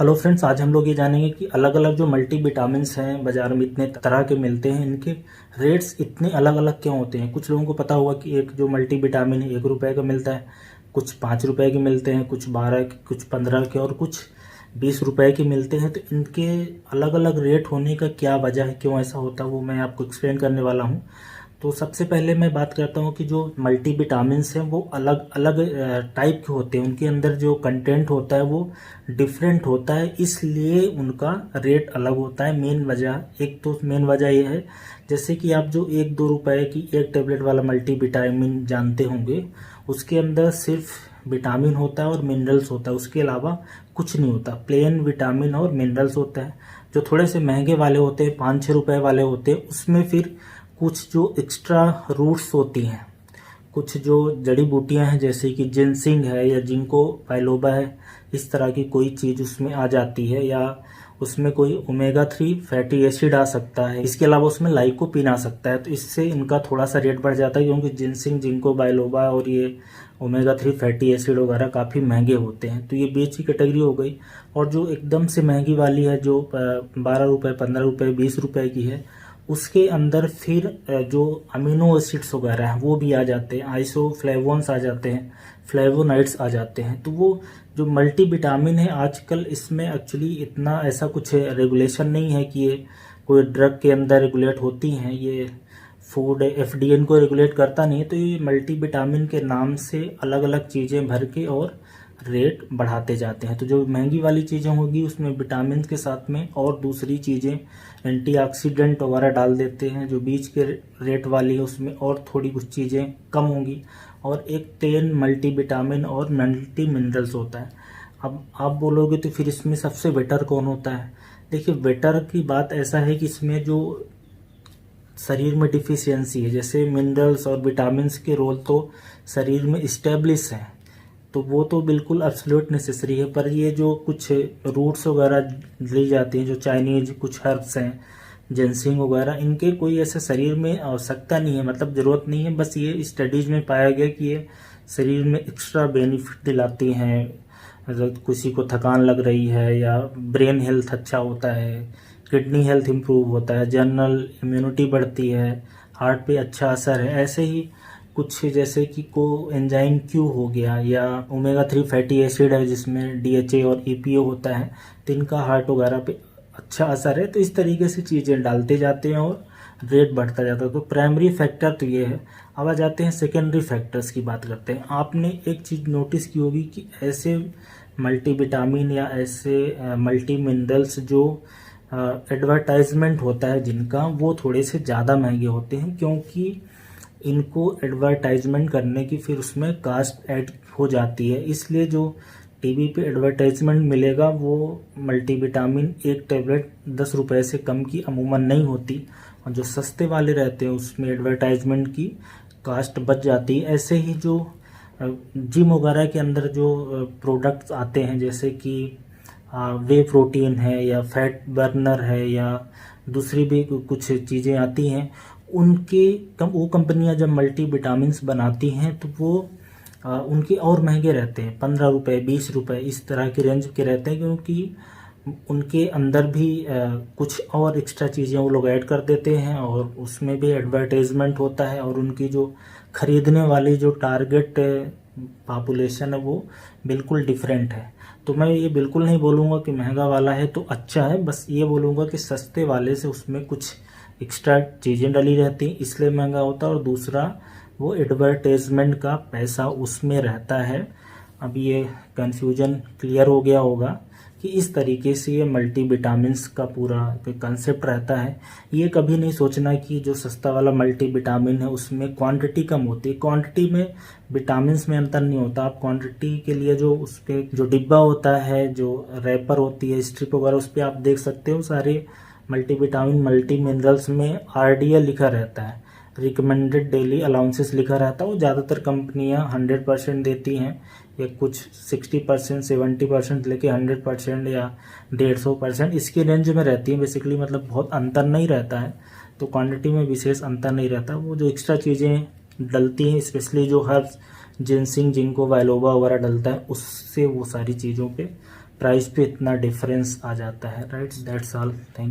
Hello friends, आज हम लोग ये जानेंगे कि अलग अलग जो मल्टीविटामिन्स हैं बाजार में इतने तरह के मिलते हैं, इनके रेट्स इतने अलग अलग क्यों होते हैं। कुछ लोगों को पता होगा कि एक जो मल्टीविटामिन है 1 रुपए का मिलता है, कुछ 5 रुपए के मिलते हैं, कुछ 12 के, कुछ 15 के और कुछ 20 रुपए के मिलते हैं। तो इनके अलग अलग रेट होने का क्या वजह है, क्यों ऐसा होता है, वो मैं आपको एक्सप्लेन करने वाला हूँ। तो सबसे पहले मैं बात करता हूँ कि जो मल्टीविटामिन्स हैं वो अलग अलग टाइप के होते हैं, उनके अंदर जो कंटेंट होता है वो डिफरेंट होता है, इसलिए उनका रेट अलग होता है। मेन वजह, एक तो मेन वजह ये है, जैसे कि आप जो 1-2 रुपए की एक टेबलेट वाला मल्टीविटामिन जानते होंगे, उसके अंदर सिर्फ विटामिन होता है और मिनरल्स होता है, उसके अलावा कुछ नहीं होता। प्लेन विटामिन और मिनरल्स होता है। जो थोड़े से महंगे वाले होते हैं, 5-6 रुपए वाले होते हैं, उसमें फिर कुछ जो एक्स्ट्रा रूट्स होती हैं, कुछ जो जड़ी बूटियां हैं, जैसे कि जिनसिंग है या जिंको बाइलोबा है, इस तरह की कोई चीज़ उसमें आ जाती है, या उसमें कोई ओमेगा 3 फैटी एसिड आ सकता है। इसके अलावा उसमें लाइकोपीन आ सकता है, तो इससे इनका थोड़ा सा रेट बढ़ जाता है, क्योंकि जिनसिंग, जिंको बाइलोबा और ये ओमेगा 3 फैटी एसिड वगैरह काफ़ी महंगे होते हैं। तो ये बीच की कैटेगरी हो गई। और जो एकदम से महंगी वाली है, जो 12 रुपए, 15 रुपए, 20 रुपए की है, उसके अंदर फिर जो अमीनो एसिड्स वगैरह हैं वो भी आ जाते हैं, आइसोफ्लेवोन्स आ जाते हैं, फ्लेवोनाइड्स आ जाते हैं। तो वो जो मल्टीविटामिन है आजकल, इसमें एक्चुअली इतना ऐसा कुछ रेगुलेशन नहीं है कि ये कोई ड्रग के अंदर रेगुलेट होती हैं। ये फूड एफडीए को रेगुलेट करता नहीं है। तो ये मल्टीविटामिन के नाम से अलग अलग चीज़ें भर के और रेट बढ़ाते जाते हैं। तो जो महंगी वाली चीज़ें होगी उसमें विटामिन के साथ में और दूसरी चीज़ें, एंटीऑक्सीडेंट वगैरह डाल देते हैं। जो बीच के रेट वाली है उसमें और थोड़ी कुछ चीज़ें कम होंगी, और एक प्लेन मल्टीविटामिन और मल्टी मिनरल्स होता है। अब आप बोलोगे तो फिर इसमें सबसे बेटर कौन होता है। देखिए, बेटर की बात ऐसा है कि इसमें जो शरीर में डिफिशियंसी है, जैसे मिनरल्स और विटामिन्स के रोल तो शरीर में इस्टेब्लिश हैं, तो वो तो बिल्कुल एब्सोल्यूट नेसेसरी है। पर ये जो कुछ रूट्स वगैरह ली जाती हैं, जो चाइनीज कुछ हर्ब्स हैं, जिनसिंग वगैरह, इनके कोई ऐसे शरीर में आवश्यकता नहीं है, मतलब ज़रूरत नहीं है। बस ये स्टडीज में पाया गया कि ये शरीर में एक्स्ट्रा बेनिफिट दिलाती हैं। अगर किसी को थकान लग रही है, या ब्रेन हेल्थ अच्छा होता है, किडनी हेल्थ इम्प्रूव होता है, जनरल इम्यूनिटी बढ़ती है, हार्ट पे अच्छा असर है। ऐसे ही कुछ जैसे कि को एंजाइम क्यू हो गया, या ओमेगा 3 फैटी एसिड है जिसमें डीएचए और ईपीओ होता है, तो इनका हार्ट वगैरह पे अच्छा असर है। तो इस तरीके से चीज़ें डालते जाते हैं और रेट बढ़ता जाता है। तो प्राइमरी फैक्टर तो ये है। अब आ जाते हैं सेकेंडरी फैक्टर्स की बात करते हैं। आपने एक चीज़ नोटिस की होगी कि ऐसे मल्टीविटामिन या ऐसे मल्टी मिनरल्स जो एडवर्टाइजमेंट होता है जिनका, वो थोड़े से ज़्यादा महंगे होते हैं, क्योंकि इनको एडवर्टाइजमेंट करने की फिर उसमें कास्ट ऐड हो जाती है। इसलिए जो टीवी पे एडवर्टाइजमेंट मिलेगा वो मल्टीविटामिन एक टेबलेट 10 रुपए से कम की अमूमन नहीं होती, और जो सस्ते वाले रहते हैं उसमें एडवर्टाइजमेंट की कास्ट बच जाती है। ऐसे ही जो जिम वगैरह के अंदर जो प्रोडक्ट्स आते हैं, जैसे कि वे प्रोटीन है, या फैट बर्नर है, या दूसरी भी कुछ चीज़ें आती हैं, उनके वो कंपनियां जब मल्टीविटामिन्स बनाती हैं तो वो उनके और महंगे रहते हैं, 15 रुपए, 20 रुपए, इस तरह के रेंज के रहते हैं, क्योंकि उनके अंदर भी कुछ और एक्स्ट्रा चीज़ें वो लोग ऐड कर देते हैं, और उसमें भी एडवर्टाइजमेंट होता है, और उनकी जो खरीदने वाली जो टारगेट पॉपुलेशन है वो बिल्कुल डिफरेंट है। तो मैं ये बिल्कुल नहीं बोलूँगा कि महंगा वाला है तो अच्छा है, बस ये बोलूँगा कि सस्ते वाले से उसमें कुछ एक्स्ट्रा चीज़ें डली रहती हैं, इसलिए महंगा होता है। और दूसरा, वो एडवर्टाइजमेंट का पैसा उसमें रहता है। अब ये कन्फ्यूजन क्लियर हो गया होगा कि इस तरीके से ये मल्टीविटामिन्स का पूरा कंसेप्ट रहता है। ये कभी नहीं सोचना कि जो सस्ता वाला मल्टीविटामिन है उसमें क्वांटिटी कम होती है। क्वांटिटी में विटामिन्स में अंतर नहीं होता। आप क्वांटिटी के लिए जो उस पर जो डिब्बा होता है, जो रैपर होती है, स्ट्रिप वगैरह, उस पर आप देख सकते हो सारे मल्टीविटामिन, मल्टी मिनरल्स में आरडीएल लिखा रहता है, रिकमेंडेड डेली अलाउंसेस लिखा रहता है। वो ज़्यादातर कंपनियां 100% देती हैं, या कुछ 60%, 70% लेके 100% या 150%, इसके रेंज में रहती है बेसिकली। मतलब बहुत अंतर नहीं रहता है, तो क्वांटिटी में विशेष अंतर नहीं रहता। वो जो एक्स्ट्रा चीज़ें डलती हैं, स्पेशली जो हर्ब्स, जिनसिंग, जिंको बाइलोबा वगैरह डलता है, उससे वो सारी चीज़ों पे प्राइस पे इतना डिफरेंस आ जाता है। Right, that's all, thank you.